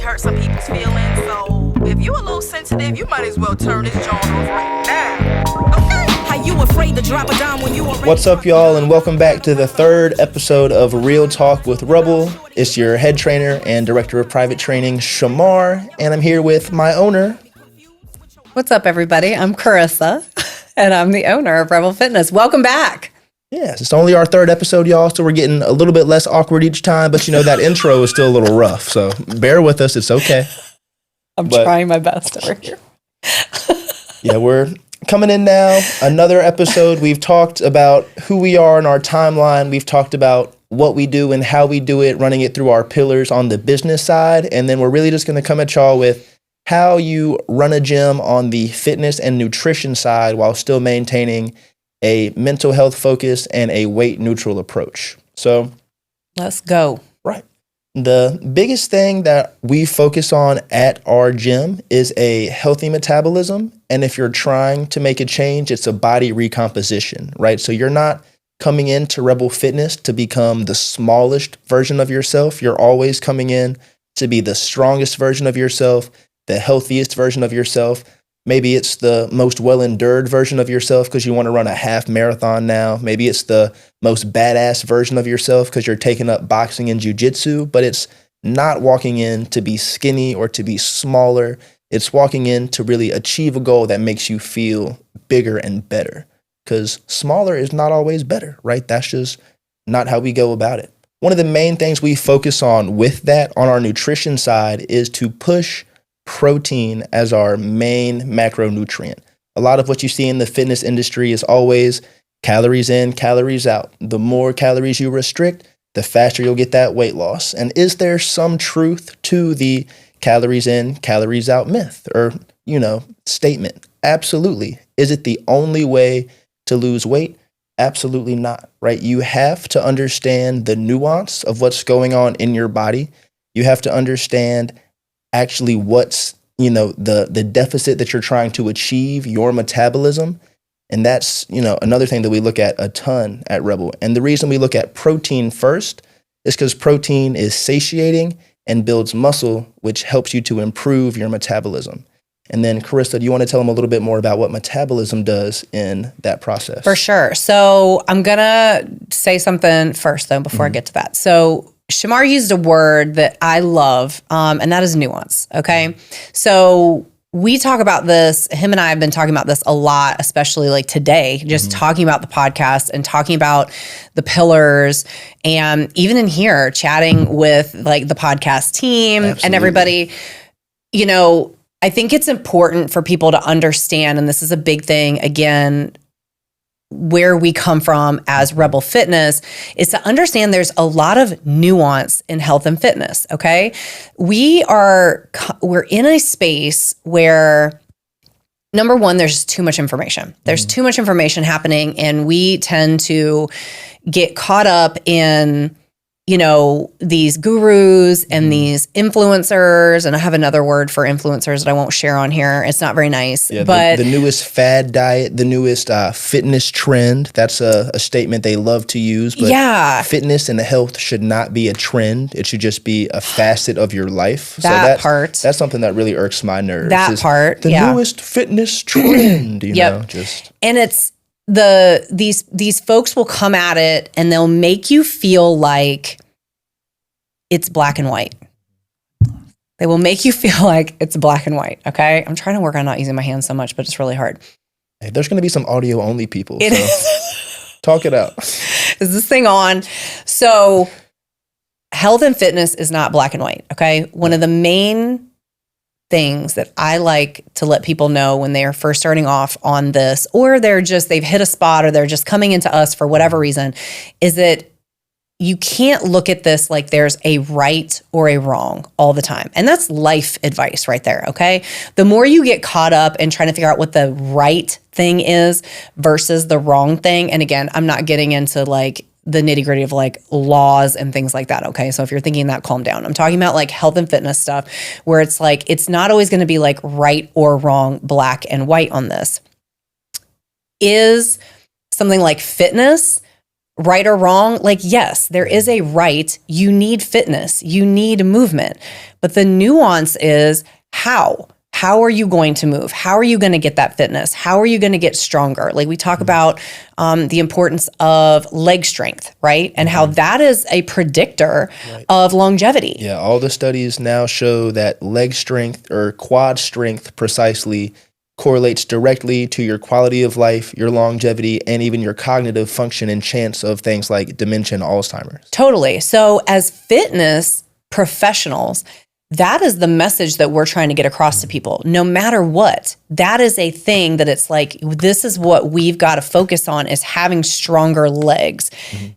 hurt some people's feelings. So if you a little sensitive, you might as well turn this joint off right now. Okay? How you afraid to drop a dime when you already... What's up, y'all, and welcome back to the third episode of Real Talk with Rebel. It's your head trainer and director of private training, Shemar, and I'm here with my owner. What's up, everybody? I'm Carissa, and I'm the owner of Rebel Fitness. Welcome back. Yes, it's only our third episode, y'all, so we're getting a little bit less awkward each time, but you know, that intro is still a little rough, so bear with us. It's okay. I'm trying my best over here. Yeah, we're coming in now. Another episode. We've talked about who we are in our timeline. We've talked about what we do and how we do it, running it through our pillars on the business side, and then we're really just going to come at y'all with how you run a gym on the fitness and nutrition side while still maintaining a mental health focus and a weight neutral approach. So let's go. Right. The biggest thing that we focus on at our gym is a healthy metabolism. And if you're trying to make a change, it's a body recomposition, right? So you're not coming into Rebel Fitness to become the smallest version of yourself. You're always coming in to be the strongest version of yourself, the healthiest version of yourself. Maybe it's the most well-endured version of yourself because you want to run a half marathon now. Maybe it's the most badass version of yourself because you're taking up boxing and jiu-jitsu, but it's not walking in to be skinny or to be smaller. It's walking in to really achieve a goal that makes you feel bigger and better, because smaller is not always better, right? That's just not how we go about it. One of the main things we focus on with that on our nutrition side is to push protein as our main macronutrient. A lot of what you see in the fitness industry is always calories in, calories out. The more calories you restrict, the faster you'll get that weight loss. And is there some truth to the calories in, calories out myth or, statement? Absolutely. Is it the only way to lose weight? Absolutely not, right? You have to understand the nuance of what's going on in your body. You have to understand actually what's, the deficit that you're trying to achieve, your metabolism. And that's, another thing that we look at a ton at Rebel. And the reason we look at protein first is because protein is satiating and builds muscle, which helps you to improve your metabolism. And then, Carissa, do you want to tell them a little bit more about what metabolism does in that process? For sure. So I'm going to say something first, though, before I get to that. So Shemar used a word that I love, and that is nuance, okay? So we talk about this, him and I have been talking about this a lot, especially like today, just talking about the podcast and talking about the pillars, and even in here, chatting with like the podcast team and everybody. I think it's important for people to understand, and this is a big thing, again, where we come from as Rebel Fitness, is to understand there's a lot of nuance in health and fitness, okay? We're in a space where, number one, there's too much information. There's too much information happening, and we tend to get caught up in these gurus and these influencers, and I have another word for influencers that I won't share on here. It's not very nice. Yeah, but the newest fad diet, the newest fitness trend, that's a statement they love to use. But fitness and health should not be a trend. It should just be a facet of your life. That's something that really irks my nerves. The newest fitness trend, And it's these folks will come at it and they'll make you feel like it's black and white. They will make you feel like it's black and white, okay? I'm trying to work on not using my hands so much, but it's really hard. Hey, there's going to be some audio only people. Talk it out. Is this thing on? So health and fitness is not black and white, okay? One of the main things that I like to let people know when they are first starting off on this, or they've hit a spot, or they're just coming into us for whatever reason, is that you can't look at this like there's a right or a wrong all the time. And that's life advice right there, okay? The more you get caught up in trying to figure out what the right thing is versus the wrong thing, and again, I'm not getting into like the nitty gritty of like laws and things like that, okay? So if you're thinking that, calm down. I'm talking about like health and fitness stuff where it's like, it's not always gonna be like right or wrong, black and white on this. Is something like fitness right or wrong, like, yes, there is a right. You need fitness, you need movement. But the nuance is how. How are you going to move? How are you going to get that fitness? How are you going to get stronger? Like we talk about the importance of leg strength, right? And how that is a predictor of longevity. Yeah, all the studies now show that leg strength or quad strength precisely correlates directly to your quality of life, your longevity, and even your cognitive function and chance of things like dementia and Alzheimer's. Totally. So as fitness professionals, that is the message that we're trying to get across to people. No matter what, that is a thing that it's like, this is what we've got to focus on, is having stronger legs.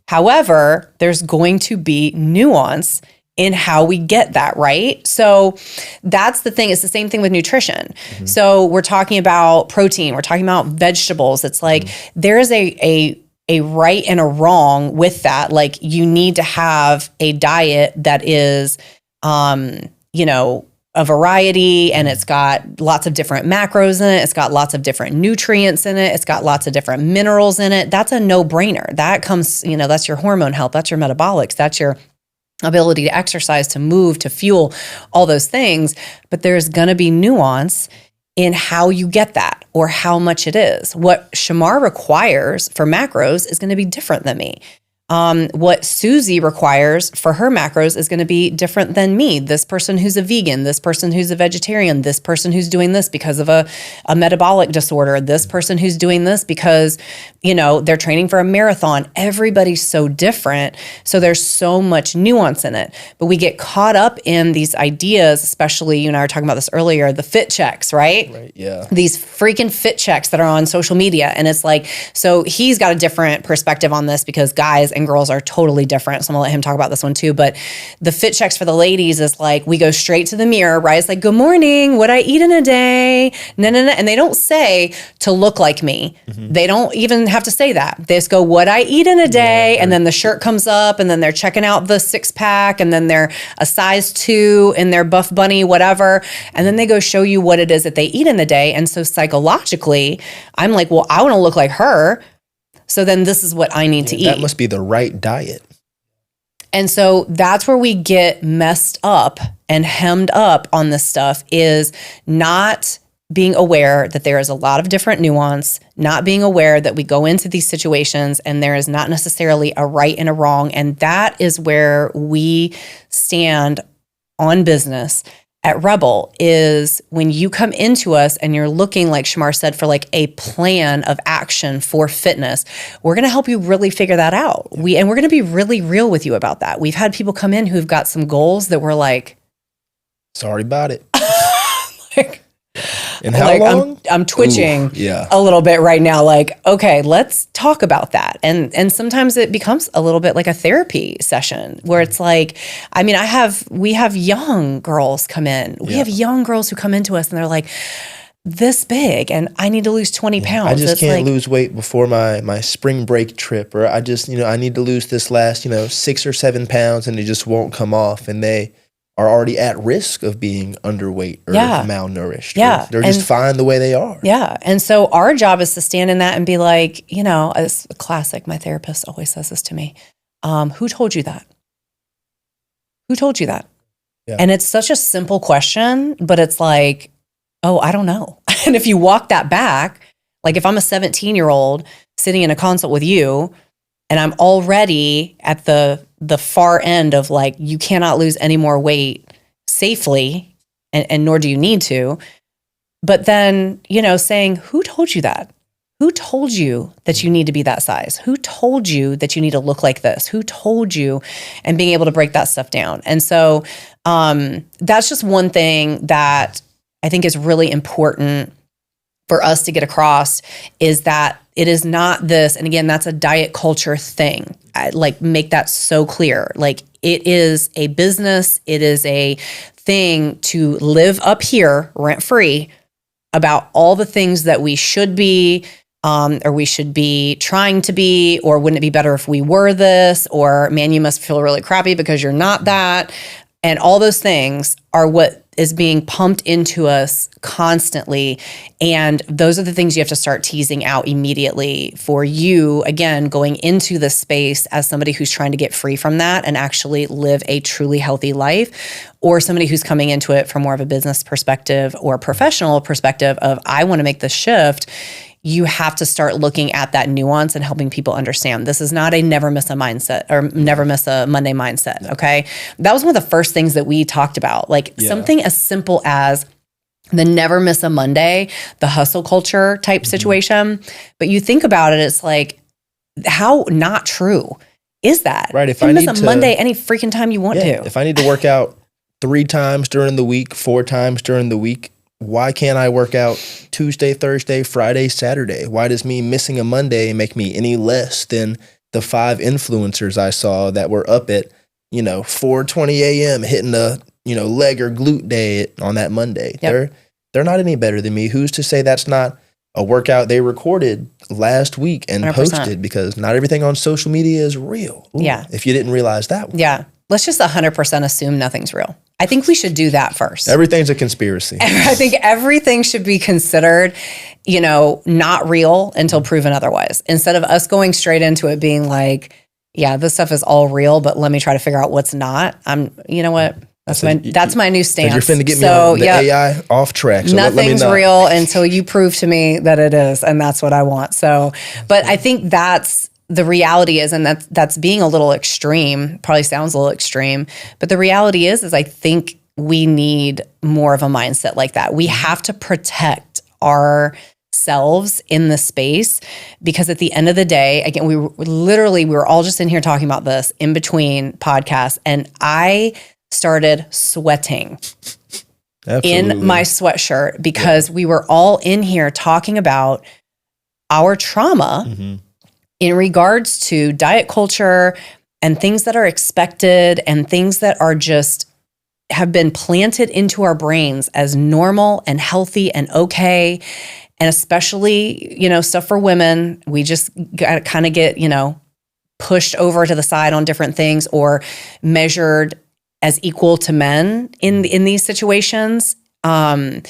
However, there's going to be nuance in how we get that, right? So that's the thing. It's the same thing with nutrition. So we're talking about protein, we're talking about vegetables. It's like there is a right and a wrong with that. Like you need to have a diet that is, a variety, and it's got lots of different macros in it. It's got lots of different nutrients in it. It's got lots of different minerals in it. That's a no-brainer. That comes, that's your hormone health. That's your metabolics. That's your ability to exercise, to move, to fuel, all those things. But there's going to be nuance in how you get that or how much it is. What Shemar requires for macros is going to be different than me. What Susie requires for her macros is going to be different than me. This person who's a vegan, this person who's a vegetarian, this person who's doing this because of a metabolic disorder, this person who's doing this because, they're training for a marathon. Everybody's so different. So there's so much nuance in it. But we get caught up in these ideas, especially you and I were talking about this earlier, the fit checks, right? Right, yeah. These freaking fit checks that are on social media. And it's like, so he's got a different perspective on this because guys and girls are totally different. So I'm gonna let him talk about this one too. But the fit checks for the ladies is like, we go straight to the mirror, right? It's like, good morning, what I eat in a day. No. And they don't say to look like me. They don't even have to say that. They just go, what I eat in a day. And then the shirt comes up and then they're checking out the 6-pack and then they're a size 2 in their Buff Bunny, whatever. And then they go show you what it is that they eat in the day. And so psychologically, I'm like, well, I want to look like her. So then this is what I need to eat. That must be the right diet. And so that's where we get messed up and hemmed up on this stuff, is not being aware that there is a lot of different nuance, not being aware that we go into these situations and there is not necessarily a right and a wrong. And that is where we stand on business at Rebel, is when you come into us and you're looking, like Shemar said, for like a plan of action for fitness, we're going to help you really figure that out. And we're going to be really real with you about that. We've had people come in who've got some goals that we're like, sorry about it. like, and how long? I'm twitching a little bit right now. Like, okay, let's talk about that. And sometimes it becomes a little bit like a therapy session where it's like, we have young girls come in. We have young girls who come into us and they're like, this big, and I need to lose 20 pounds. I just can't lose weight before my spring break trip, or I just, I need to lose this last, 6 or 7 pounds, and it just won't come off. And they are already at risk of being underweight or malnourished. Yeah. They're just fine the way they are. Yeah. And so our job is to stand in that and be like, it's a classic. My therapist always says this to me. Who told you that? Who told you that? Yeah. And it's such a simple question, but it's like, oh, I don't know. And if you walk that back, like if I'm a 17-year-old sitting in a consult with you and I'm already at the far end of like, you cannot lose any more weight safely, and nor do you need to. But then, saying, who told you that? Who told you that you need to be that size? Who told you that you need to look like this? Who told you? And being able to break that stuff down. And so that's just one thing that I think is really important for us to get across, is that it is not this, and again, that's a diet culture thing. I make that so clear. Like, it is a business. It is a thing to live up here rent-free about all the things that we should be, or we should be trying to be, or wouldn't it be better if we were this, or man, you must feel really crappy because you're not that. And all those things are what is being pumped into us constantly. And those are the things you have to start teasing out immediately for you, again, going into this space as somebody who's trying to get free from that and actually live a truly healthy life, or somebody who's coming into it from more of a business perspective or professional perspective of, I want to make this shift. You have to start looking at that nuance and helping people understand this is not a never miss a mindset or never miss a Monday mindset. Okay. That was one of the first things that we talked about, like something as simple as the never miss a Monday, the hustle culture type situation. But you think about it, it's like, how not true is that? Right. If you I miss need a Monday any freaking time you want to. If I need to work out 3 times during the week, 4 times during the week, why can't I work out Tuesday, Thursday, Friday, Saturday? Why does me missing a Monday make me any less than the 5 influencers I saw that were up at, 4:20 a.m. hitting a, leg or glute day on that Monday? Yep. They're not any better than me. Who's to say that's not a workout they recorded last week and 100%. posted? Because not everything on social media is real. Ooh, Yeah. If you didn't realize that one. Yeah. Let's just 100% assume nothing's real. I think we should do that first. Everything's a conspiracy. I think everything should be considered, not real until proven otherwise. Instead of us going straight into it being like, yeah, this stuff is all real, but let me try to figure out what's not. You know what? That's my new stance. You're finna get me on the AI off track. So nothing's real until you prove to me that it is, and that's what I want. So, but I think that's the reality is, and that's being a little extreme, probably sounds a little extreme, but the reality is I think we need more of a mindset like that. We have to protect ourselves in the space, because at the end of the day, again, we were all just in here talking about this in between podcasts, and I started sweating. Absolutely. In my sweatshirt because we were all in here talking about our trauma in regards to diet culture and things that are expected and things that are just have been planted into our brains as normal and healthy and okay. And especially, stuff for women, we just kind of get, pushed over to the side on different things or measured as equal to men in these situations. And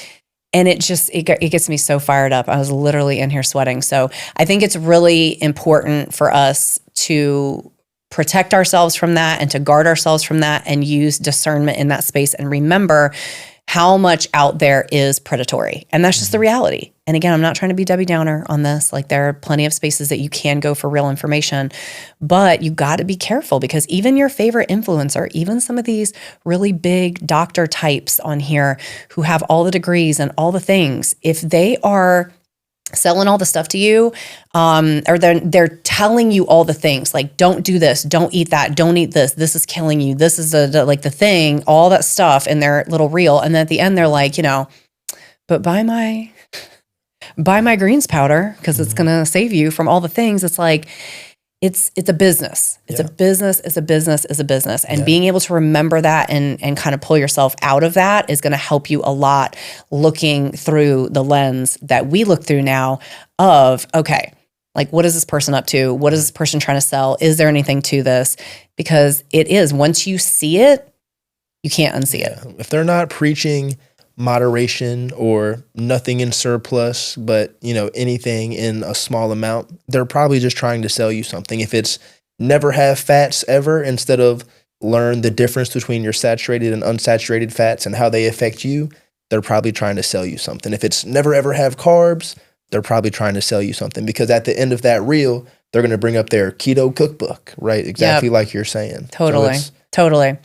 it gets me so fired up. I was literally in here sweating. So I think it's really important for us to protect ourselves from that and to guard ourselves from that and use discernment in that space and remember how much out there is predatory. And that's just the reality. And again, I'm not trying to be Debbie Downer on this. Like, there are plenty of spaces that you can go for real information, but you got to be careful, because even your favorite influencer, even some of these really big doctor types on here who have all the degrees and all the things, if they are selling all the stuff to you, or they're telling you all the things, like, don't do this, don't eat that, don't eat this is killing you, this is the thing, all that stuff in their little reel. And then at the end, they're like, but buy my greens powder because it's going to save you from all the things. It's like, it's a business. It's a business. And being able to remember that and kind of pull yourself out of that is going to help you a lot, looking through the lens that we look through now of, okay, like, what is this person up to? What is this person trying to sell? Is there anything to this? Because it is, once you see it, you can't unsee it. If they're not preaching moderation or nothing in surplus, but anything in a small amount, they're probably just trying to sell you something. If it's never have fats ever, instead of learn the difference between your saturated and unsaturated fats and how they affect you, they're probably trying to sell you something. If it's never ever have carbs, they're probably trying to sell you something, because at the end of that reel, they're going to bring up their keto cookbook, right? Exactly. Like you're saying. Totally.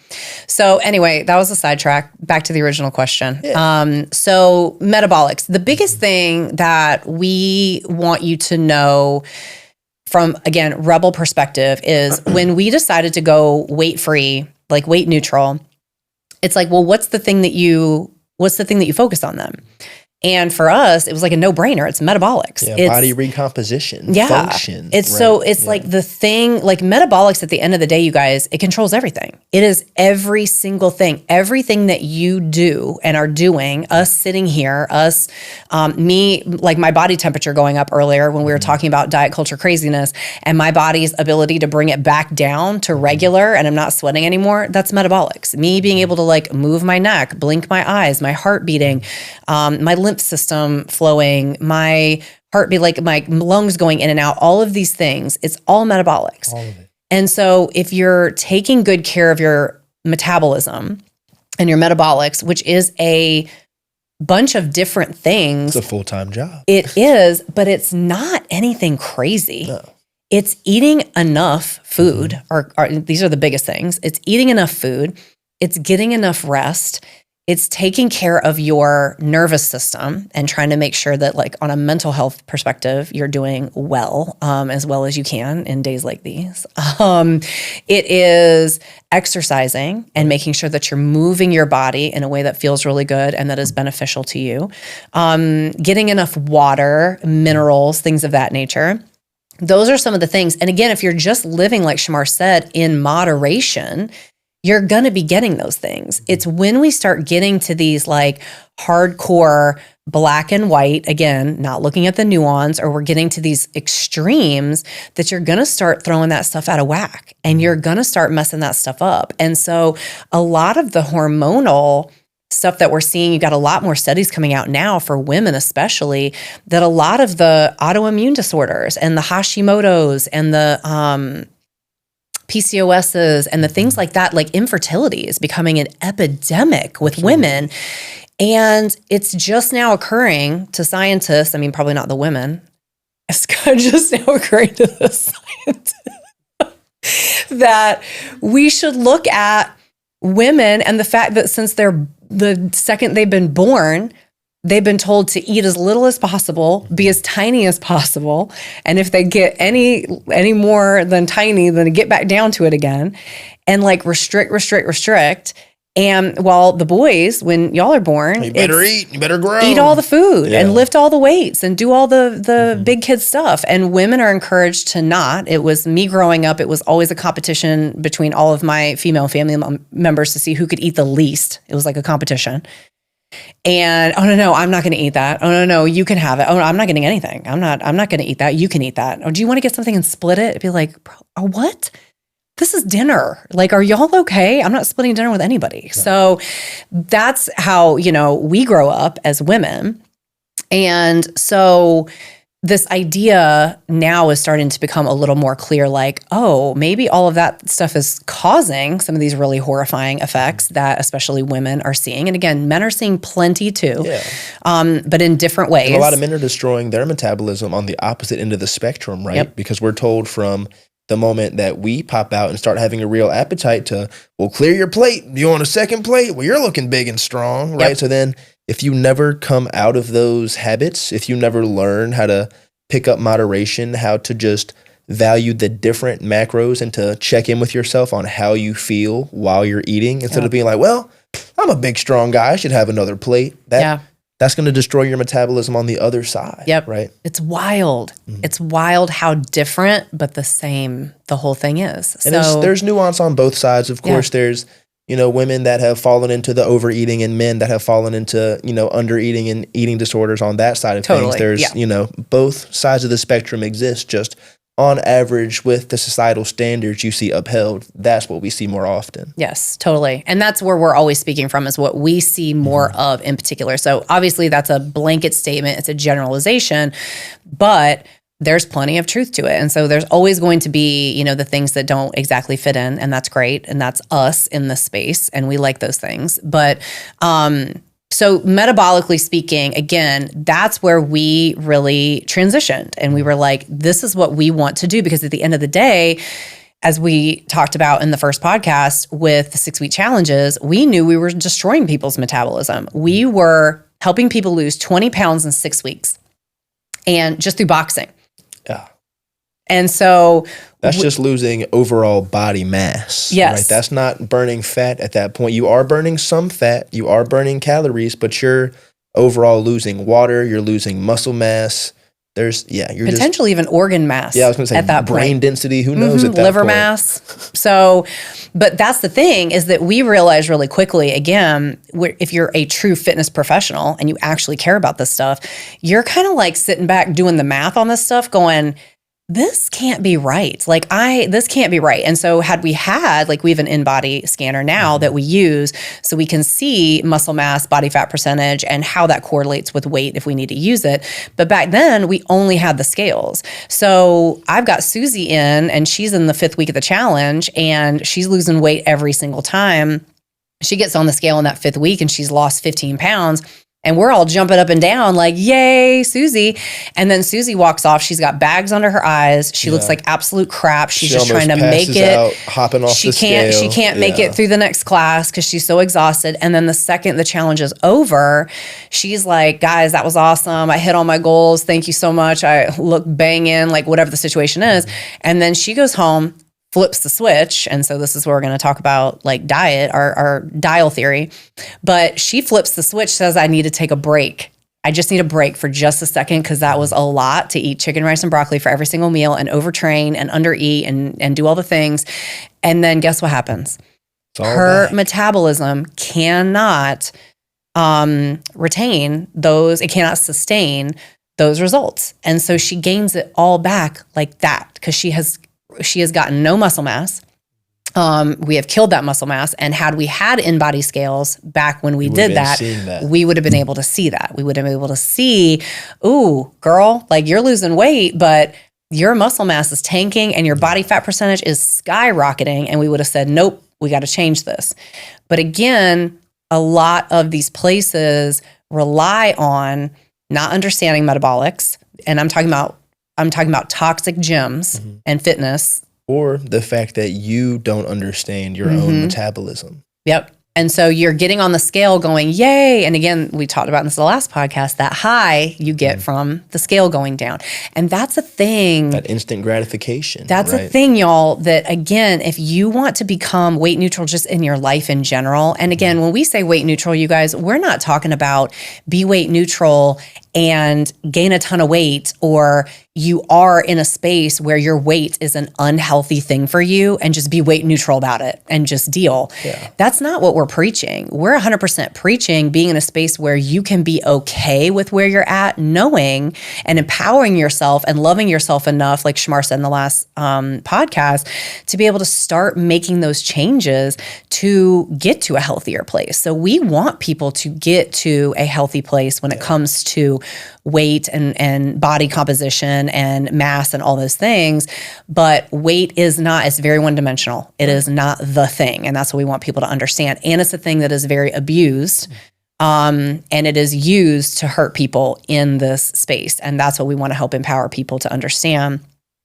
So anyway, that was a sidetrack. Back to the original question. Yeah. So metabolics, the biggest thing that we want you to know from, again, Rebel perspective is when we decided to go weight-free, like weight neutral, it's like, well, what's the thing that you focus on then? And for us, it was like a no-brainer. It's metabolics. Yeah, it's body recomposition, function. It's so it's like the thing, like metabolics at the end of the day, you guys, it controls everything. It is every single thing. Everything that you do and are doing, us sitting here, us, me, like my body temperature going up earlier when we were talking about diet culture craziness and my body's ability to bring it back down to regular and I'm not sweating anymore, that's metabolics. Me being able to like move my neck, blink my eyes, my heart beating, my lymph system flowing, my heartbeat, like my lungs going in and out, all of these things, it's all metabolics. All of it. And so if you're taking good care of your metabolism and your metabolics, which is a bunch of different things. It's a full-time job. It is, but it's not anything crazy. No. It's eating enough food, or these are the biggest things. It's eating enough food. It's getting enough rest. It's taking care of your nervous system and trying to make sure that, like, on a mental health perspective, you're doing well as you can in days like these. It is exercising and making sure that you're moving your body in a way that feels really good and that is beneficial to you. Getting enough water, minerals, things of that nature. Those are some of the things. And again, if you're just living, like Shemar said, in moderation, you're going to be getting those things. It's when we start getting to these like hardcore black and white, again, not looking at the nuance, or we're getting to these extremes that you're going to start throwing that stuff out of whack and you're going to start messing that stuff up. And so a lot of the hormonal stuff that we're seeing, you've got a lot more studies coming out now for women especially, that a lot of the autoimmune disorders and the Hashimoto's and the PCOSs and the things like that, like infertility is becoming an epidemic with women. And it's just now occurring to scientists. I mean, probably not the women. It's just now occurring to the scientists that we should look at women and the fact that since they're the second they've been born, they've been told to eat as little as possible, be as tiny as possible. And if they get any more than tiny, then get back down to it again and like restrict. And while the boys, when y'all are born, you better eat, you better grow. Eat all the food and lift all the weights and do all the big kid stuff. And women are encouraged to not. It was me growing up. It was always a competition between all of my female family members to see who could eat the least. It was like a competition. And no, I'm not going to eat that. No, you can have it. I'm not getting anything. I'm not going to eat that. You can eat that. Or do you want to get something and split it? It'd be like, bro, what? This is dinner. Like, are y'all okay? I'm not splitting dinner with anybody. No. So that's how, we grow up as women. And so this idea now is starting to become a little more clear, like, oh, maybe all of that stuff is causing some of these really horrifying effects that especially women are seeing. And again, men are seeing plenty too, but in different ways. And a lot of men are destroying their metabolism on the opposite end of the spectrum, right? Yep. Because we're told from the moment that we pop out and start having a real appetite to, well, clear your plate. You want a second plate? Well, you're looking big and strong, right? Yep. So then if you never come out of those habits, if you never learn how to pick up moderation, how to just value the different macros and to check in with yourself on how you feel while you're eating, instead of being like, well, I'm a big, strong guy, I should have another plate. That's going to destroy your metabolism on the other side. Yep. Right. It's wild. Mm-hmm. It's wild how different, but the same the whole thing is. And there's nuance on both sides. Of course, there's, women that have fallen into the overeating and men that have fallen into, undereating and eating disorders on that side of things. There's, both sides of the spectrum exist. Just on average with the societal standards you see upheld, that's what we see more often. Yes, totally. And that's where we're always speaking from, is what we see more of in particular. So obviously that's a blanket statement. It's a generalization, but there's plenty of truth to it. And so there's always going to be, the things that don't exactly fit in, and that's great. And that's us in this space. And we like those things. But, so metabolically speaking, again, that's where we really transitioned. And we were like, this is what we want to do. Because at the end of the day, as we talked about in the first podcast with the 6-week challenges, we knew we were destroying people's metabolism. We were helping people lose 20 pounds in 6 weeks, and just through boxing. Yeah. And so that's just losing overall body mass. Yes. Right? That's not burning fat at that point. You are burning some fat, you are burning calories, but you're overall losing water, you're losing muscle mass. You're potentially even organ mass. Yeah, I was going to say at that brain point. density. Who knows at that liver point? mass. So, but that's the thing is that we realize really quickly, again, if you're a true fitness professional and you actually care about this stuff, you're kind of like sitting back doing the math on this stuff going, this can't be right. This can't be right. And so we have an in-body scanner now that we use so we can see muscle mass, body fat percentage, and how that correlates with weight if we need to use it. But back then we only had the scales. So I've got Susie in and she's in the 5th week of the challenge and she's losing weight every single time. She gets on the scale in that 5th week and she's lost 15 pounds. And we're all jumping up and down like, yay, Susie. And then Susie walks off. She's got bags under her eyes. She looks like absolute crap. She's just trying to make it. Out, hopping off the scale. She can't make it through the next class because she's so exhausted. And then the second the challenge is over, she's like, guys, that was awesome. I hit all my goals. Thank you so much. I look banging, like whatever the situation is. And then she goes home, flips the switch. And so this is where we're going to talk about like diet, our dial theory. But she flips the switch, says, I need to take a break. I just need a break for just a second because that was a lot to eat chicken, rice, and broccoli for every single meal and overtrain and undereat and do all the things. And then guess what happens? Her metabolism cannot retain those. It cannot sustain those results. And so she gains it all back like that because she has gotten no muscle mass. We have killed that muscle mass. And had we had in-body scales back when we did that, we would have been able to see that. We would have been able to see, ooh, girl, like you're losing weight, but your muscle mass is tanking and your body fat percentage is skyrocketing. And we would have said, nope, we got to change this. But again, a lot of these places rely on not understanding metabolics. And I'm talking about toxic gyms and fitness. Or the fact that you don't understand your own metabolism. Yep. And so you're getting on the scale going, yay. And again, we talked about in this the last podcast, that high you get from the scale going down. And that's a thing. That instant gratification. That's a thing, y'all, that again, if you want to become weight neutral just in your life in general. And again, when we say weight neutral, you guys, we're not talking about be weight neutral and gain a ton of weight, or you are in a space where your weight is an unhealthy thing for you and just be weight neutral about it and just deal. Yeah. That's not what we're preaching. We're 100% preaching being in a space where you can be okay with where you're at, knowing and empowering yourself and loving yourself enough, like Shemar said in the last podcast, to be able to start making those changes to get to a healthier place. So we want people to get to a healthy place when it comes to weight and body composition and mass and all those things. But weight is not, it's very one-dimensional. It is not the thing. And that's what we want people to understand. And it's a thing that is very abused. And it is used to hurt people in this space. And that's what we want to help empower people to understand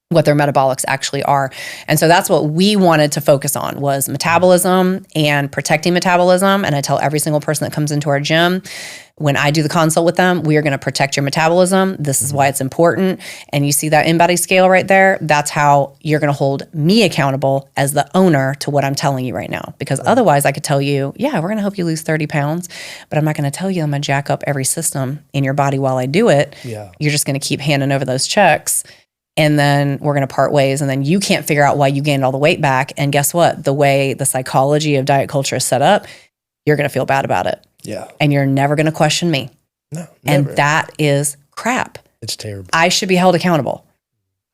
what their metabolics actually are. And so that's what we wanted to focus on, was metabolism and protecting metabolism. And I tell every single person that comes into our gym, when I do the consult with them, we are going to protect your metabolism. This is why it's important. And you see that in-body scale right there? That's how you're going to hold me accountable as the owner to what I'm telling you right now. Because otherwise I could tell you, yeah, we're going to help you lose 30 pounds, but I'm not going to tell you I'm going to jack up every system in your body while I do it. Yeah. You're just going to keep handing over those checks. And then we're going to part ways. And then you can't figure out why you gained all the weight back. And guess what? The way the psychology of diet culture is set up, you're going to feel bad about it. Yeah. And you're never going to question me. No, never. And that is crap. It's terrible. I should be held accountable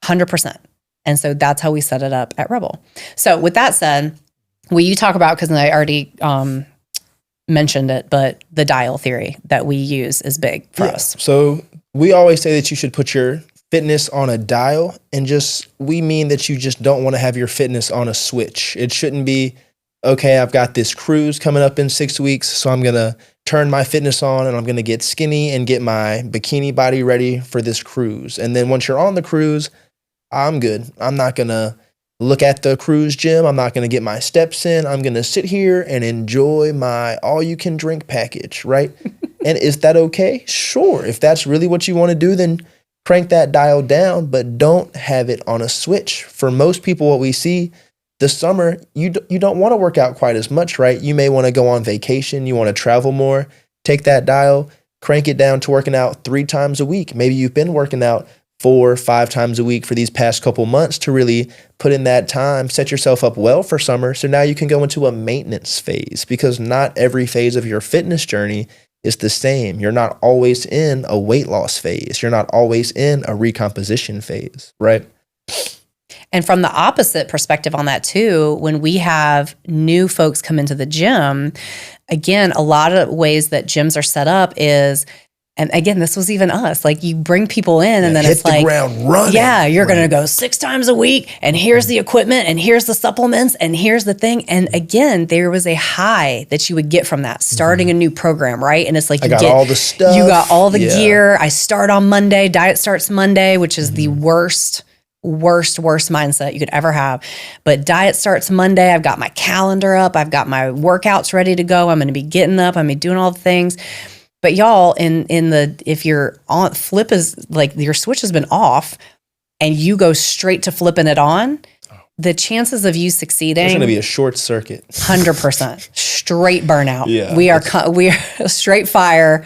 100%. And so that's how we set it up at Rebel. So with that said, will you talk about, because I already mentioned it, but the dial theory that we use is big for us. So we always say that you should put your fitness on a dial, and we mean that you just don't want to have your fitness on a switch. It shouldn't be, okay, I've got this cruise coming up in 6 weeks, so I'm going to turn my fitness on and I'm going to get skinny and get my bikini body ready for this cruise. And then once you're on the cruise, I'm good. I'm not going to look at the cruise gym. I'm not going to get my steps in. I'm going to sit here and enjoy my all-you-can-drink package, right? And is that okay? Sure. If that's really what you want to do, then crank that dial down, but don't have it on a switch. For most people, what we see this summer, you don't want to work out quite as much, right? You may want to go on vacation. You want to travel more. Take that dial, crank it down to working out 3 times a week. Maybe you've been working out 4 or 5 times a week for these past couple months to really put in that time, set yourself up well for summer. So now you can go into a maintenance phase, because not every phase of your fitness journey is the same. You're not always in a weight loss phase. You're not always in a recomposition phase, right? And from the opposite perspective on that too, when we have new folks come into the gym, again, a lot of ways that gyms are set up is, and again, this was even us, like you bring people in and then it's like, hit the ground running. Yeah, you're going to go 6 times a week, and here's the equipment, and here's the supplements, and here's the thing. And again, there was a high that you would get from that, starting a new program, right? And it's like, I got all the stuff. You got all the gear. I start on Monday. Diet starts Monday, which is the worst mindset you could ever have. But diet starts Monday. I've got my calendar up. I've got my workouts ready to go. I'm going to be getting up. I'm going to be doing all the things. But y'all, if you're on, flip is like your switch has been off and you go straight to flipping it on, the chances of you succeeding, there's going to be a short circuit. 100%. Straight burnout. Yeah, we are straight fire.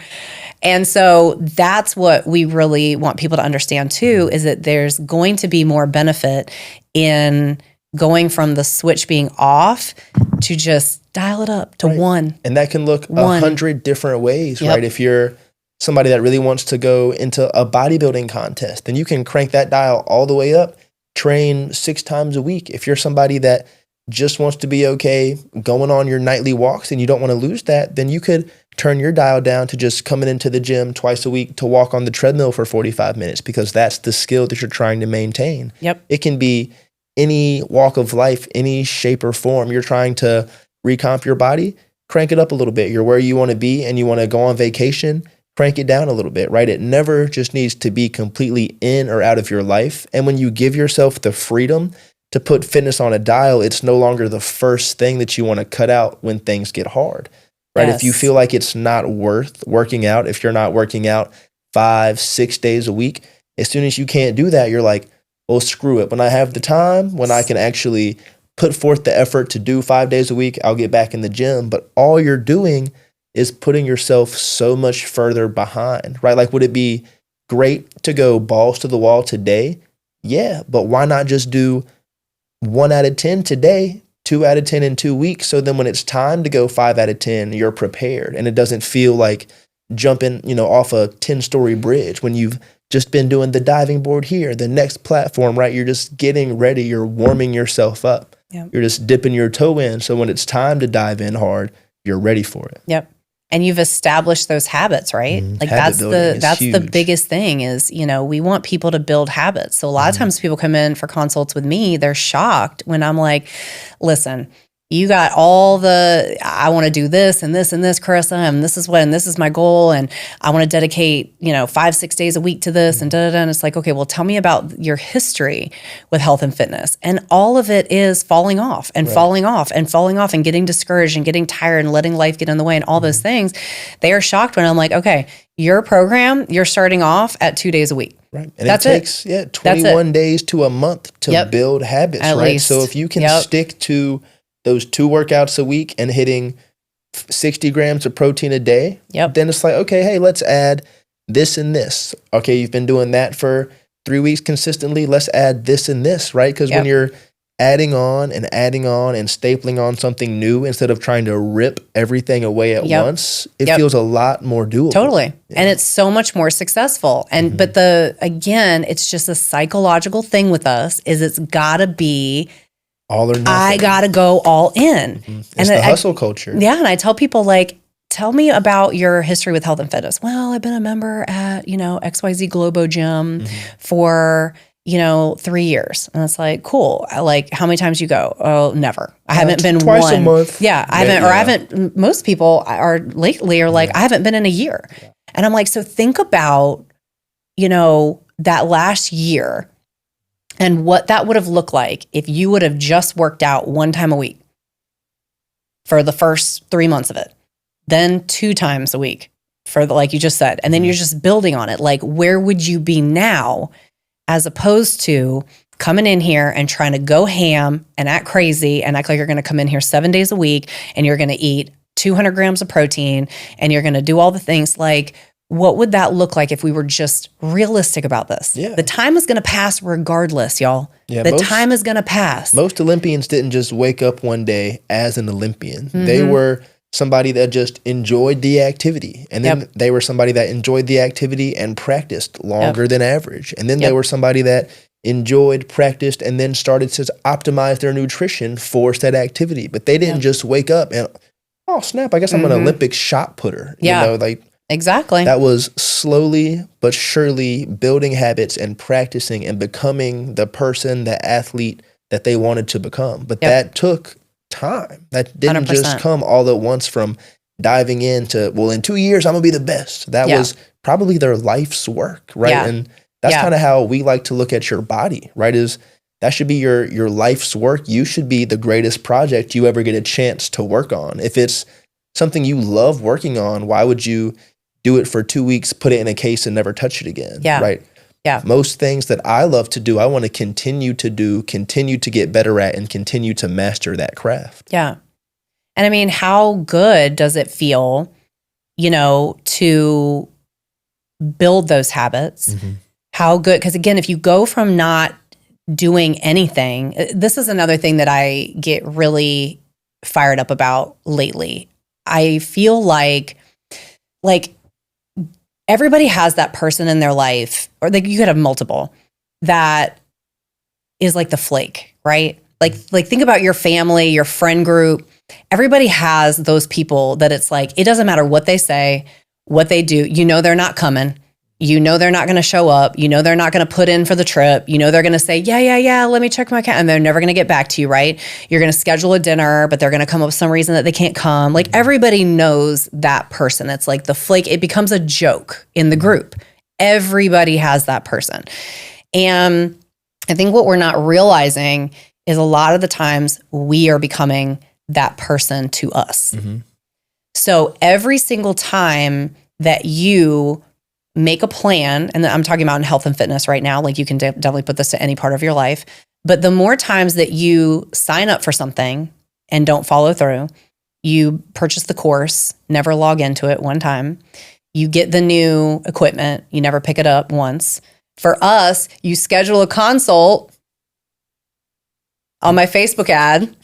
And so that's what we really want people to understand too, is that there's going to be more benefit in going from the switch being off to just dial it up to 1. And that can look 100 different ways, right? If you're somebody that really wants to go into a bodybuilding contest, then you can crank that dial all the way up, train 6 times a week. If you're somebody that just wants to be okay going on your nightly walks and you don't want to lose that, then you could turn your dial down to just coming into the gym twice a week to walk on the treadmill for 45 minutes, because that's the skill that you're trying to maintain. It can be any walk of life, any shape or form. You're trying to recomp your body, crank it up a little bit. You're where you want to be and you want to go on vacation, crank it down a little bit, right? It never just needs to be completely in or out of your life. And when you give yourself the freedom to put fitness on a dial, it's no longer the first thing that you want to cut out when things get hard, right? If you feel like it's not worth working out, if you're not working out 5-6 days a week, as soon as you can't do that, you're like, well, screw it. When I have the time, when I can actually put forth the effort to do 5 days a week, I'll get back in the gym. But all you're doing is putting yourself so much further behind, right? Like, would it be great to go balls to the wall today? Yeah, but why not just do 1 out of 10 today, 2 out of 10 in 2 weeks? So then when it's time to go 5 out of 10, you're prepared and it doesn't feel like jumping, off a 10-story bridge when you've just been doing the diving board here, the next platform, right? You're just getting ready. You're warming yourself up. You're just dipping your toe in. So when it's time to dive in hard, you're ready for it. And you've established those habits, right? Like that's the biggest thing is, we want people to build habits. So a lot of times people come in for consults with me, they're shocked when I'm like, listen, you got all I want to do this and this and this, Carissa, and this is my goal. And I want to dedicate, 5-6 days a week to this and da-da-da. And it's like, okay, well, tell me about your history with health and fitness. And all of it is falling off and falling off and falling off and getting discouraged and getting tired and letting life get in the way and all those things. They are shocked when I'm like, okay, your program, you're starting off at 2 days a week. Right. And it takes 21 days to a month to build habits, at right? Least. So if you can stick to those 2 workouts a week and hitting 60 grams of protein a day, then it's like, okay, hey, let's add this and this. Okay, you've been doing that for 3 weeks consistently. Let's add this and this, right? Because when you're adding on and stapling on something new instead of trying to rip everything away at once, it feels a lot more doable. Totally. Yeah. And it's so much more successful. And but again, it's just a psychological thing with us is it's gotta be all or nothing. I gotta go all in. It's the hustle culture. Yeah. And I tell people like, tell me about your history with health and fitness. Well, I've been a member at, XYZ Globo Gym for 3 years. And it's like, cool. Like, how many times you go? Oh, never. I haven't been twice a month. Yeah. I haven't, most people are lately are like, I haven't been in a year. Yeah. And I'm like, so think about, that last year and what that would have looked like if you would have just worked out 1 time a week for the first 3 months of it, then 2 times a week for like you just said. And then you're just building on it. Like, where would you be now? As opposed to coming in here and trying to go ham and act crazy and act like you're going to come in here 7 days a week and you're going to eat 200 grams of protein and you're going to do all the things. Like, what would that look like if we were just realistic about this? Yeah. The time is going to pass regardless, y'all. Yeah, the time is going to pass. Most Olympians didn't just wake up one day as an Olympian. They were somebody that just enjoyed the activity. And then they were somebody that enjoyed the activity and practiced longer than average. And then they were somebody that enjoyed, practiced, and then started to optimize their nutrition for said activity. But they didn't just wake up and, oh, snap, I guess I'm an Olympic shot putter. Yeah. You know, like, exactly. that was slowly but surely building habits and practicing and becoming the person, the athlete that they wanted to become. But that took time. That didn't 100%. just come all at once from diving into, well, in 2 years, I'm going to be the best. That was probably their life's work, right? Yeah. And that's kind of how we like to look at your body, right? Is that should be your life's work. You should be the greatest project you ever get a chance to work on. If it's something you love working on, why would you do it for 2 weeks, put it in a case and never touch it again? Yeah. Right. Yeah. Most things that I love to do, I want to continue to do, continue to get better at, and continue to master that craft. Yeah. And I mean, how good does it feel, you know, to build those habits? How good, because again, if you go from not doing anything, this is another thing that I get really fired up about lately. I feel like everybody has that person in their life, or like you could have multiple, that is like the flake, right? Like think about your family, your friend group. Everybody has those people that it's like, it doesn't matter what they say, what they do. You know, they're not coming. You know, they're not going to show up. You know, they're not going to put in for the trip. You know, they're going to say, yeah, let me check my account. And they're never going to get back to you, right? You're going to schedule a dinner, but they're going to come up with some reason that they can't come. Like everybody knows that person. It's like the flake. It becomes a joke in the group. Everybody has that person. And I think what we're not realizing is a lot of the times we are becoming that person to us. So every single time that you make a plan, and I'm talking about in health and fitness right now, like you can definitely put this to any part of your life, but the more times that you sign up for something and don't follow through, you purchase the course, never log into it one time, you get the new equipment, you never pick it up once. For us, you schedule a consult on my Facebook ad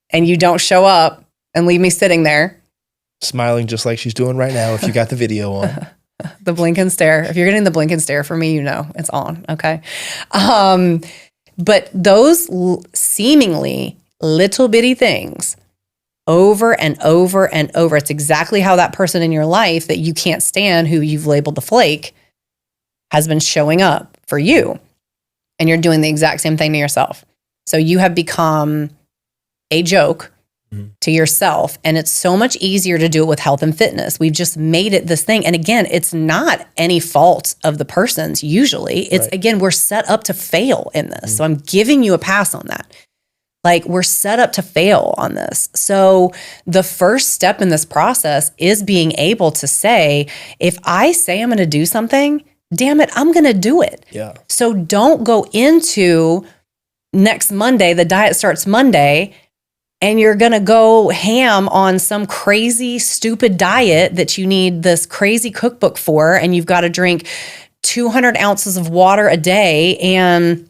and you don't show up and leave me sitting there. Smiling just like she's doing right now if you got the video on. The blink and stare. If you're getting the blink and stare for me, you know it's on. Okay. But those seemingly little bitty things over and over and over, it's exactly how that person in your life that you can't stand, who you've labeled the flake, has been showing up for you. And you're doing the exact same thing to yourself. So you have become a joke to yourself. And it's so much easier to do it with health and fitness. We've just made it this thing. And again, it's not any fault of the person's usually. It's again, we're set up to fail in this. So I'm giving you a pass on that. Like we're set up to fail on this. So the first step in this process is being able to say, if I say I'm going to do something, damn it, I'm going to do it. Yeah. So don't go into next Monday, the diet starts Monday, and you're going to go ham on some crazy, stupid diet that you need this crazy cookbook for, and you've got to drink 200 ounces of water a day. And,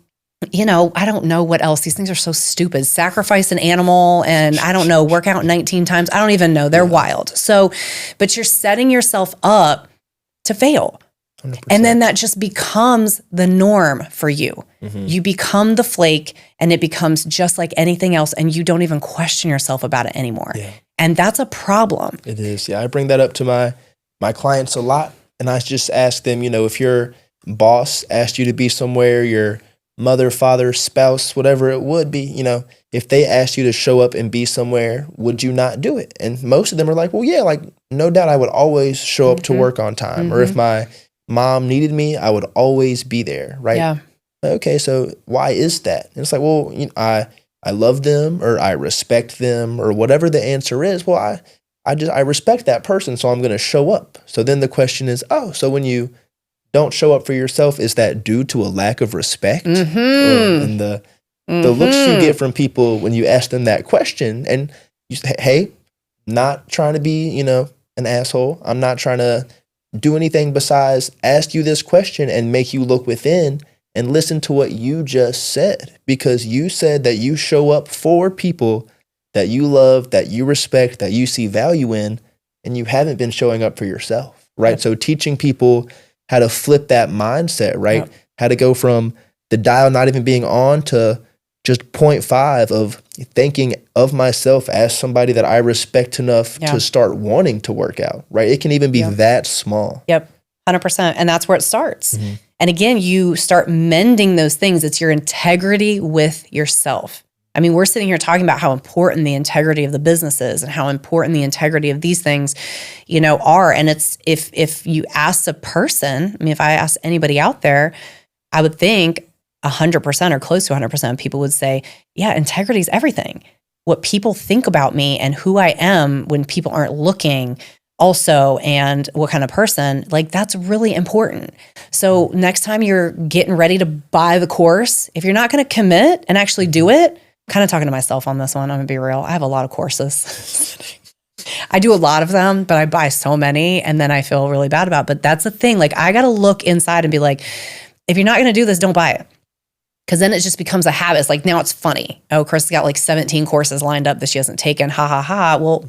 you know, I don't know what else. These things are so stupid. Sacrifice an animal and I don't know, work out 19 times. I don't even know. They're wild. So, but you're setting yourself up to fail. 100%. And then that just becomes the norm for you. You become the flake and it becomes just like anything else and you don't even question yourself about it anymore. And that's a problem. It is. Yeah. I bring that up to my clients a lot. And I just ask them, you know, if your boss asked you to be somewhere, your mother, father, spouse, whatever it would be, you know, if they asked you to show up and be somewhere, would you not do it? And most of them are like, well, yeah, like no doubt I would always show up to work on time. Or if my mom needed me, I would always be there. Right. Yeah. Okay, so why is that? And it's like, well, you know, I love them or I respect them or whatever the answer is. Well, I respect that person, so I'm going to show up. So then the question is, oh, so when you don't show up for yourself, is that due to a lack of respect? And the looks you get from people when you ask them that question, and you say, hey, not trying to be, you know, an asshole. I'm not trying to do anything besides ask you this question and make you look within and listen to what you just said, because you said that you show up for people that you love, that you respect, that you see value in, and you haven't been showing up for yourself, right? Yep. So teaching people how to flip that mindset, right? Yep. How to go from the dial not even being on to just 0.5 of thinking of myself as somebody that I respect enough to start wanting to work out, right? It can even be that small. Yep, 100%. And that's where it starts. And again, you start mending those things. It's your integrity with yourself. I mean, we're sitting here talking about how important the integrity of the business is and how important the integrity of these things, are. And it's if you ask a person, I mean, if I ask anybody out there, I would think 100% or close to 100% of people would say, yeah, integrity is everything. What people think about me and who I am when people aren't looking also, and what kind of person, like that's really important. So next time you're getting ready to buy the course, if you're not going to commit and actually do it, I'm kind of talking to myself on this one. I'm going to be real. I have a lot of courses. I do a lot of them, but I buy so many and then I feel really bad about it. But that's the thing. Like I got to look inside and be like, if you're not going to do this, don't buy it. Because then it just becomes a habit. It's like, now it's funny. Oh, Chris has got like 17 courses lined up that she hasn't taken. Ha ha ha. Well,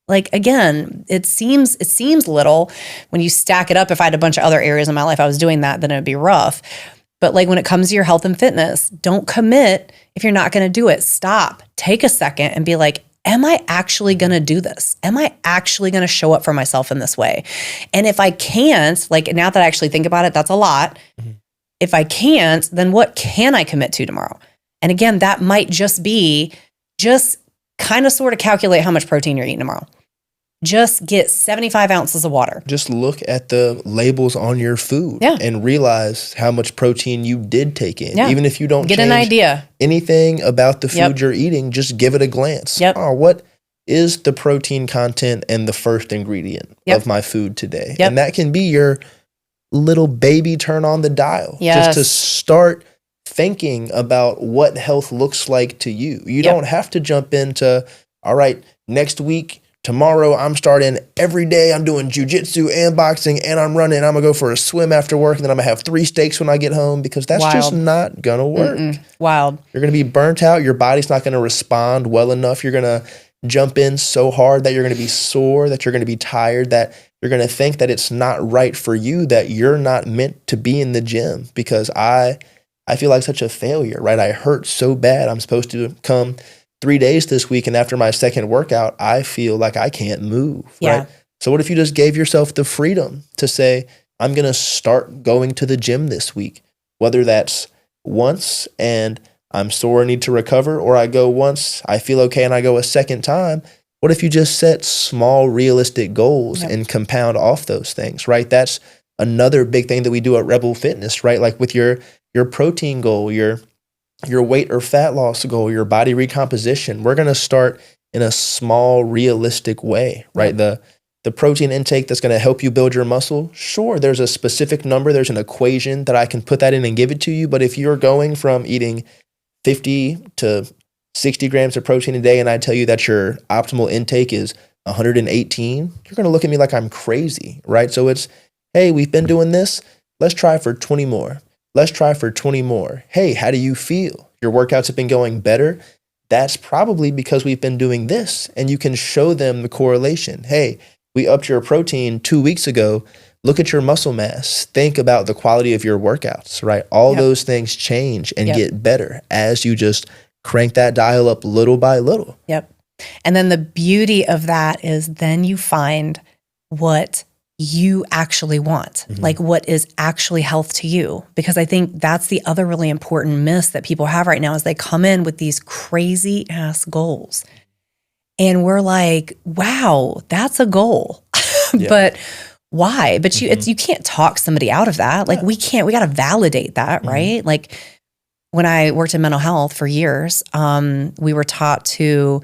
like, again, it seems little when you stack it up. If I had a bunch of other areas in my life I was doing that, then it would be rough. But like when it comes to your health and fitness, don't commit if you're not going to do it. Stop, take a second and be like, am I actually going to do this? Am I actually going to show up for myself in this way? And if I can't, like now that I actually think about it, that's a lot. If I can't, then what can I commit to tomorrow? And again, that might just be kind of sort of calculate how much protein you're eating tomorrow. Just get 75 ounces of water. Just look at the labels on your food and realize how much protein you did take in. Even if you don't get an idea anything about the food you're eating, just give it a glance. Oh, what is the protein content and the first ingredient of my food today? And that can be your little baby turn on the dial. Just to start thinking about what health looks like to you. You don't have to jump into, all right, next week, tomorrow, I'm starting every day. I'm doing jujitsu and boxing and I'm running. I'm going to go for a swim after work and then I'm going to have 3 steaks when I get home, because that's just not going to work. Wild. You're going to be burnt out. Your body's not going to respond well enough. You're going to jump in so hard that you're going to be sore, that you're going to be tired, that you're going to think that it's not right for you, that you're not meant to be in the gym, because I feel like such a failure, right? I hurt so bad. I'm supposed to come 3 days this week, and after my second workout, I feel like I can't move, right? So what if you just gave yourself the freedom to say, I'm going to start going to the gym this week, whether that's once and I'm sore and need to recover, or I go once, I feel okay, and I go a second time. What if you just set small, realistic goals and compound off those things, right? That's another big thing that we do at Rebel Fitness, right? Like with your protein goal, your weight or fat loss goal, your body recomposition, we're going to start in a small, realistic way, right? The protein intake that's going to help you build your muscle, sure, there's a specific number, there's an equation that I can put that in and give it to you. But if you're going from eating 50 to 60 grams of protein a day and I tell you that your optimal intake is 118, you're going to look at me like I'm crazy, right? So it's, hey, we've been doing this. Let's try for 20 more. Let's try for 20 more. Hey, how do you feel? Your workouts have been going better. That's probably because we've been doing this. And you can show them the correlation. Hey, we upped your protein 2 weeks ago. Look at your muscle mass. Think about the quality of your workouts, right? All those things change and get better as you just crank that dial up little by little. And then the beauty of that is then you find what you actually want, like what is actually health to you. Because I think that's the other really important miss that people have right now is they come in with these crazy ass goals. And we're like, wow, that's a goal. But why? But you can't talk somebody out of that. Like we got to validate that, right? Like when I worked in mental health for years, we were taught to,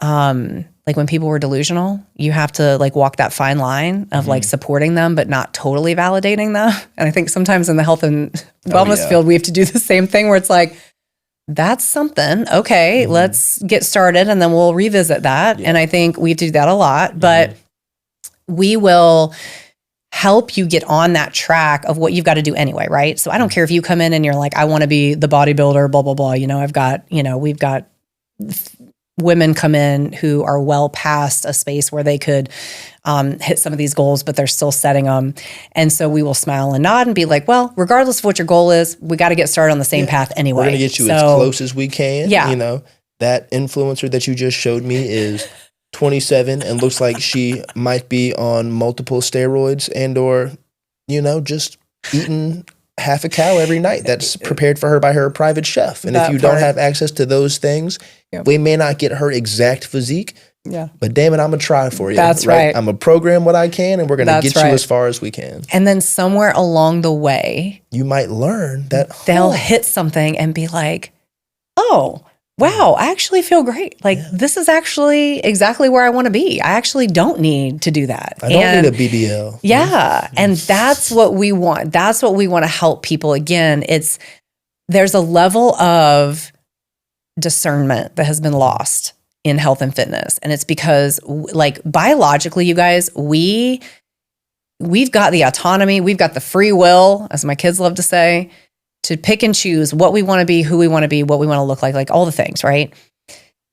like when people were delusional, you have to like walk that fine line of like supporting them, but not totally validating them. And I think sometimes in the health and wellness field, we have to do the same thing where it's like, that's something. Okay, let's get started and then we'll revisit that. And I think we do that a lot, but we will help you get on that track of what you've got to do anyway, right? So I don't care if you come in and you're like, I want to be the bodybuilder, blah, blah, blah. We've got women come in who are well past a space where they could hit some of these goals, but they're still setting them. And so we will smile and nod and be like, well, regardless of what your goal is, we got to get started on the same path anyway. We're going to get you as close as we can. Yeah. That influencer that you just showed me is 27 and looks like she might be on multiple steroids and or, just eating half a cow every night that's prepared for her by her private chef. And if you don't have access to those things, we may not get her exact physique. Yeah. But damn it, I'm going to try for you. That's right. I'm going to program what I can, and we're going to get you as far as we can. And then somewhere along the way, you might learn that they'll hit something and be like, oh, wow, I actually feel great. Like, this is actually exactly where I want to be. I actually don't need to do that. I don't need a BBL. Yeah. And that's what we want. That's what we want to help people. Again, there's a level of discernment that has been lost in health and fitness. And it's because, like, biologically, you guys, we've got the autonomy, we've got the free will, as my kids love to say, to pick and choose what we want to be, who we want to be, what we want to look like all the things, right?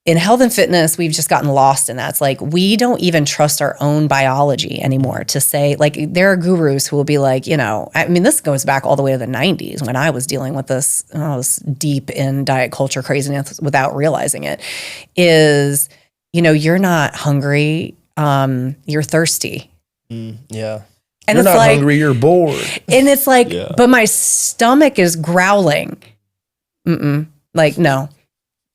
In health and fitness, we've just gotten lost in that. It's like, we don't even trust our own biology anymore to say, like, there are gurus who will be like, this goes back all the way to the 90s when I was dealing with this. I was deep in diet culture craziness without realizing it, is, you're not hungry, you're thirsty. Yeah. And you're it's not like, hungry, you're bored. And it's like, but my stomach is growling. Like, no.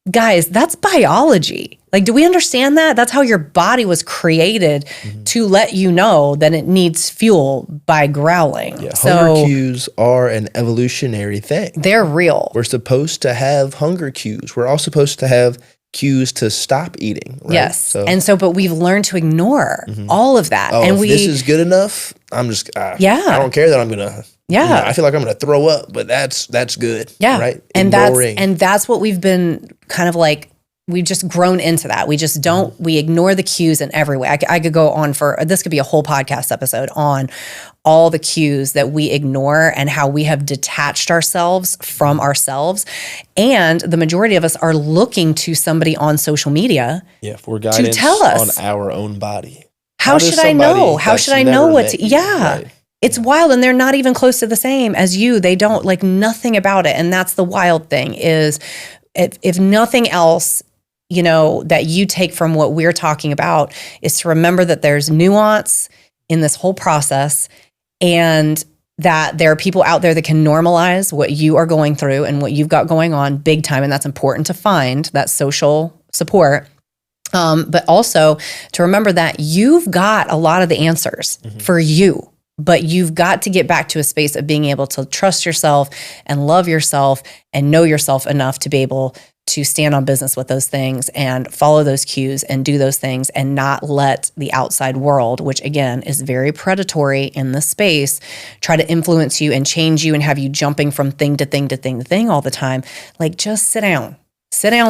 Guys, that's biology. Like, do we understand that? That's how your body was created to let you know that it needs fuel by growling. Yeah, hunger cues are an evolutionary thing. They're real. We're supposed to have hunger cues. We're all supposed to have cues to stop eating. Right? Yes. But we've learned to ignore all of that. Oh, and if this is good enough, I'm just, I don't care that I'm going to, I feel like I'm going to throw up, but that's good. Yeah. Right. And that's what we've been kind of like, we've just grown into that. We just don't, we ignore the cues in every way. I could go on this could be a whole podcast episode on all the cues that we ignore and how we have detached ourselves from ourselves. And the majority of us are looking to somebody on social media for guidance to tell us on our own body. How should I know? How should I know what to, right. It's wild, and they're not even close to the same as you. They don't like nothing about it. And that's the wild thing is if nothing else, that you take from what we're talking about is to remember that there's nuance in this whole process and that there are people out there that can normalize what you are going through and what you've got going on big time. And that's important to find that social support. But also to remember that you've got a lot of the answers for you. But you've got to get back to a space of being able to trust yourself and love yourself and know yourself enough to be able to stand on business with those things and follow those cues and do those things and not let the outside world, which again is very predatory in this space, try to influence you and change you and have you jumping from thing to thing to thing to thing all the time. Like, just sit down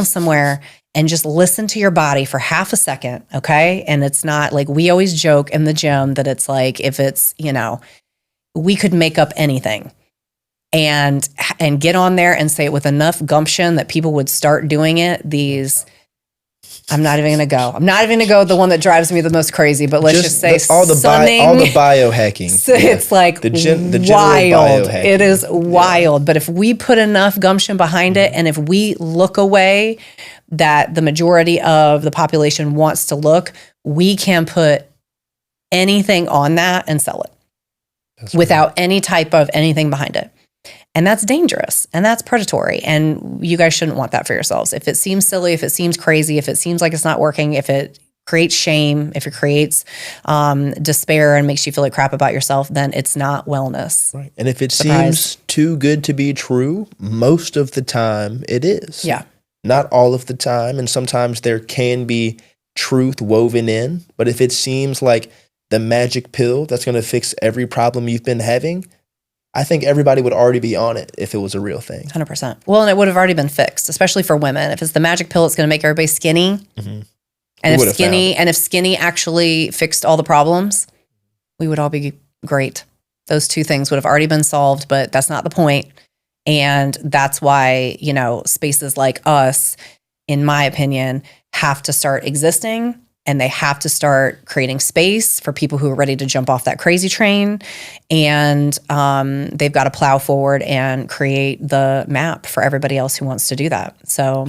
somewhere and just listen to your body for half a second, okay? And it's not like, we always joke in the gym that it's like, if it's, we could make up anything and get on there and say it with enough gumption that people would start doing it. I'm not even going to go the one that drives me the most crazy, but let's just say all the biohacking. So it's like the wild. Biohacking. It is wild. But if we put enough gumption behind it, and if we look away that the majority of the population wants to look, we can put anything on that and sell it without any type of anything behind it. And that's dangerous and that's predatory. And you guys shouldn't want that for yourselves. If it seems silly, if it seems crazy, if it seems like it's not working, if it creates shame, if it creates despair and makes you feel like crap about yourself, then it's not wellness. Right. And if it seems too good to be true, most of the time it is. Yeah. Not all of the time. And sometimes there can be truth woven in. But if it seems like the magic pill that's going to fix every problem you've been having, I think everybody would already be on it if it was a real thing. 100%. Well, and it would have already been fixed, especially for women. If it's the magic pill, it's going to make everybody skinny. And if skinny actually fixed all the problems, we would all be great. Those two things would have already been solved, but that's not the point. And that's why, spaces like us, in my opinion, have to start existing, and they have to start creating space for people who are ready to jump off that crazy train. And they've got to plow forward and create the map for everybody else who wants to do that. So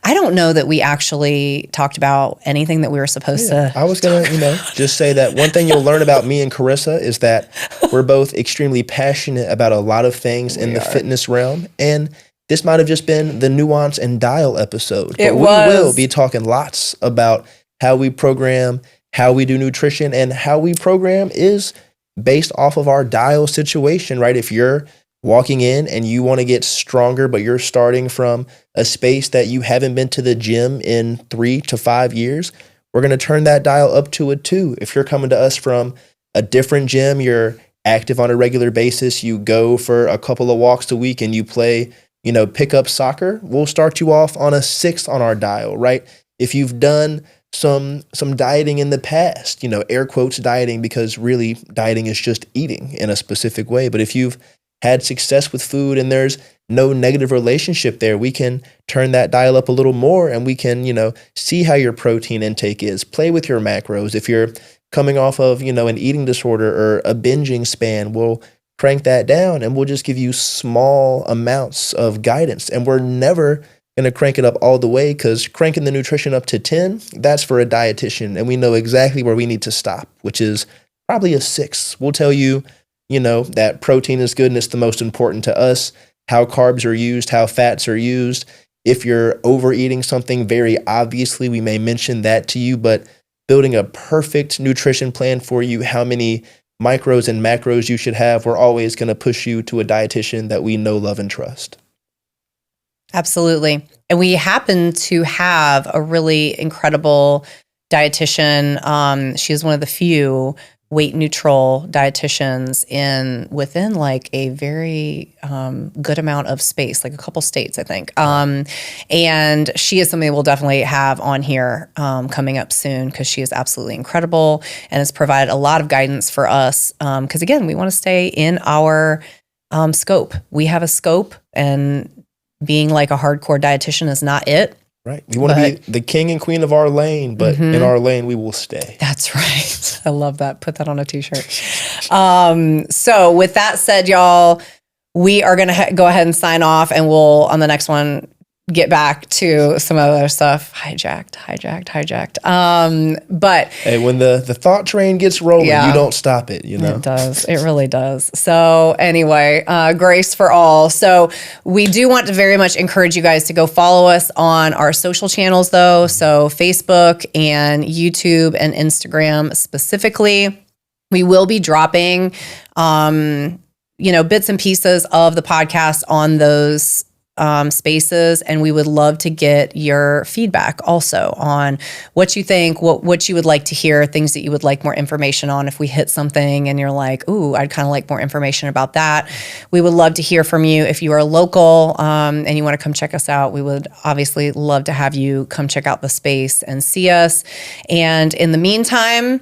I don't know that we actually talked about anything that we were supposed to. I was going to, just say that one thing you'll learn about me and Carissa is that we're both extremely passionate about a lot of things in the fitness realm. And this might have just been the nuance and dial episode. But we will be talking lots about how we program, how we do nutrition, and how we program is based off of our dial situation, right? If you're walking in and you want to get stronger, but you're starting from a space that you haven't been to the gym in 3 to 5 years, we're going to turn that dial up to a 2. If you're coming to us from a different gym, you're active on a regular basis, you go for a couple of walks a week and you play, pick up soccer, we'll start you off on a 6 on our dial, right? If you've done some dieting in the past, air quotes dieting, because really dieting is just eating in a specific way. But if you've had success with food and there's no negative relationship there, we can turn that dial up a little more and we can, see how your protein intake is, play with your macros. If you're coming off of, an eating disorder or a binging span, we'll crank that down and we'll just give you small amounts of guidance. And we're never going to crank it up all the way, because cranking the nutrition up to 10, that's for a dietitian. And we know exactly where we need to stop, which is probably a 6. We'll tell you, that protein is good and it's the most important to us, how carbs are used, how fats are used. If you're overeating something, very obviously, we may mention that to you, but building a perfect nutrition plan for you, how many micros and macros you should have, we're always going to push you to a dietitian that we know, love, and trust. Absolutely. And we happen to have a really incredible dietitian. She is one of the few weight neutral dietitians within like a very good amount of space, like a couple states, I think. And she is somebody we'll definitely have on here coming up soon, because she is absolutely incredible and has provided a lot of guidance for us. Because again, we want to stay in our scope. We have a scope, and being like a hardcore dietitian is not it. Right. We want to be the king and queen of our lane, but in our lane, we will stay. That's right. I love that. Put that on a t-shirt. So with that said, y'all, we are going to go ahead and sign off, and we'll, on the next one, get back to some other stuff. Hijacked. But hey, when the thought train gets rolling, you don't stop it, It does. It really does. So anyway, grace for all. So we do want to very much encourage you guys to go follow us on our social channels, though. So Facebook and YouTube and Instagram specifically. We will be dropping, bits and pieces of the podcast on those spaces, and we would love to get your feedback also on what you think, what you would like to hear, things that you would like more information on. If we hit something and you're like, ooh, I'd kind of like more information about that, we would love to hear from you. If you are local and you want to come check us out, we would obviously love to have you come check out the space and see us. And in the meantime,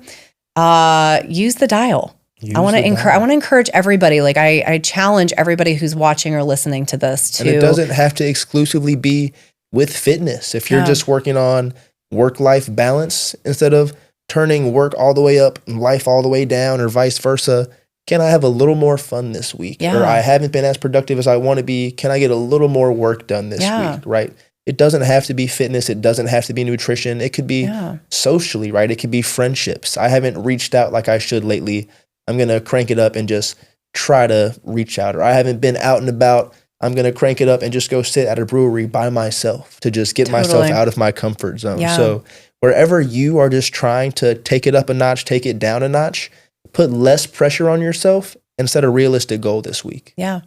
use the dial. I want to encourage everybody. Like I challenge everybody who's watching or listening to this to. And it doesn't have to exclusively be with fitness. If you're just working on work-life balance, instead of turning work all the way up and life all the way down, or vice versa, can I have a little more fun this week? Yeah. Or I haven't been as productive as I want to be. Can I get a little more work done this week? Right. It doesn't have to be fitness. It doesn't have to be nutrition. It could be socially, right? It could be friendships. I haven't reached out like I should lately. I'm going to crank it up and just try to reach out. Or I haven't been out and about. I'm going to crank it up and just go sit at a brewery by myself to just get myself out of my comfort zone. Yeah. So wherever you are just trying to take it up a notch, take it down a notch, put less pressure on yourself and set a realistic goal this week. Yeah.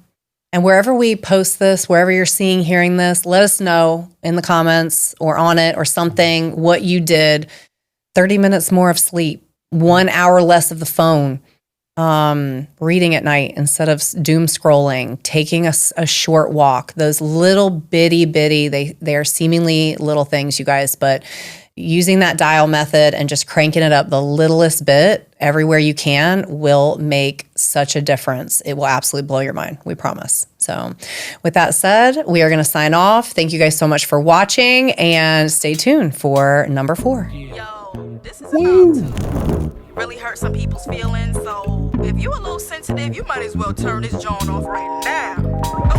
And wherever we post this, wherever you're seeing, hearing this, let us know in the comments or on it or something what you did. 30 minutes more of sleep, 1 hour less of the phone. Reading at night instead of doom scrolling, taking a short walk, those little bitty, they are seemingly little things, you guys, but using that dial method and just cranking it up the littlest bit everywhere you can will make such a difference. It will absolutely blow your mind. We promise. So with that said, we are going to sign off. Thank you guys so much for watching, and stay tuned for number 4. Yo, this is about to really hurt some people's feelings. So if you're a little sensitive, you might as well turn this joint off right now.